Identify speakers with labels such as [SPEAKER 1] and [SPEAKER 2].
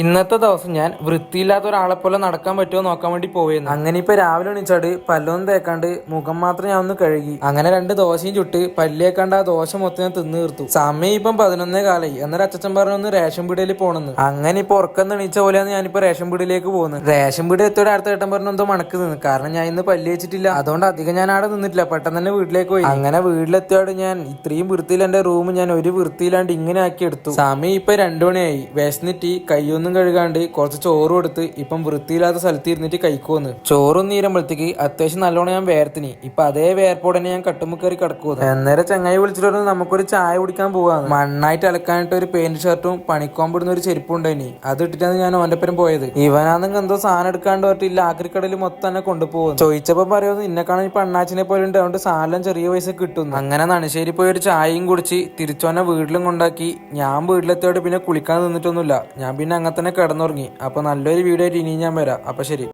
[SPEAKER 1] ഇന്നത്തെ ദിവസം ഞാൻ വൃത്തിയില്ലാത്ത ഒരാളെ പോലെ നടക്കാൻ പറ്റുമോ നോക്കാൻ വേണ്ടി പോയിരുന്നു. അങ്ങനെ ഇപ്പൊ രാവിലെ എണീച്ചാട് പല്ലൊന്നും തേക്കാണ്ട് മുഖം മാത്രം ഞാൻ ഒന്ന് കഴുകി. അങ്ങനെ 2 ദോശയും ചുട്ട് പല്ലിയേക്കാണ്ട് ആ ദോശ മൊത്തം ഞാൻ തിന്നു തീർത്തു. സമയം ഇപ്പം 11 കാലായി. എന്നൊരു അച്ഛൻ പറഞ്ഞൊന്ന് റേഷൻ പീടികയിൽ പോണെന്ന്. അങ്ങനെ ഇപ്പൊ ഉറക്കം എണീച്ച പോലെയാണ് ഞാനിപ്പോ റേഷൻ പീടിയിലേക്ക് പോകുന്നത്. റേഷൻ പീടിക എത്തിയോടെ അടുത്ത ഏട്ടൻ പറഞ്ഞു എന്തോ മണക്ക് നിന്ന്. കാരണം ഞാൻ ഇന്ന് പല്ലി വെച്ചിട്ടില്ല, അതുകൊണ്ട് അധികം ഞാൻ അവിടെ നിന്നിട്ടില്ല, പെട്ടെന്ന് തന്നെ വീട്ടിലേക്ക് പോയി. അങ്ങനെ വീട്ടിലെത്തിയോട് ഞാൻ ഇത്രയും വൃത്തിയിൽ എന്റെ റൂം ഞാൻ ഒരു വൃത്തിയിലാണ്ട് ഇങ്ങനെ ആക്കി എടുത്തു. സമയം ഇപ്പൊ 2 മണിയായി. വിശന്നിട്ട് കയ്യൊന്നും കഴുകാണ്ട് കുറച്ച് ചോറ് കൊടുത്ത് ഇപ്പം വൃത്തിയില്ലാത്ത സ്ഥലത്ത് ഇരുന്നിട്ട് കഴിക്കുമെന്ന്. ചോറും നീരുമ്പോഴത്തേക്ക് അത്യാവശ്യം നല്ലോണം ഞാൻ വേർത്തിന്. ഇപ്പൊ അതേ വേർപ്പോടെ ഞാൻ കട്ടുമ്പ് കയറി കിടക്കുമെന്ന്. അന്നേരം ചങ്ങായി വിളിച്ചിട്ട് പറഞ്ഞു നമുക്കൊരു ചായ കുടിക്കാൻ പോവാന്ന്. മണ്ണായിട്ട് അലക്കാനായിട്ട് ഒരു പെയിന്റ് ഷർട്ടും പണിക്കോമ്പിടുന്ന ഒരു ചെരുപ്പും ഉണ്ടായിനി. അത് ഇട്ടിട്ടാണ് ഞാൻ ഓന്റെ പരം പോയത്. ഇവനാണെങ്കിൽ എന്തോ സാധനം എടുക്കാണ്ട് പറ്റില്ല, ആക്രിക്കടയിൽ മൊത്തം തന്നെ കൊണ്ടുപോകും. ചോദിച്ചപ്പോ പറയുന്നത് ഇന്നെ കാണാൻ ഇപ്പൊ അണ്ണാച്ചിനെ പോലെ ഉണ്ട്, അതുകൊണ്ട് സാധനം ചെറിയ പൈസ കിട്ടുന്നു. അങ്ങനെ നണിശ്ശേരി പോയി ഒരു ചായയും കുടിച്ച് തിരിച്ചോനെ വീട്ടിലും കൊണ്ടാക്കി. ഞാൻ വീട്ടിലെത്തിയോട് പിന്നെ കുളിക്കാൻ നിന്നിട്ടൊന്നുമില്ല. ഞാൻ പിന്നെ അങ്ങനെ തന്നെ കിടന്നുറങ്ങി. അപ്പൊ നല്ലൊരു വീഡിയോ ആയിട്ട് ഇനി ഞാൻ വരാം. അപ്പൊ ശരി.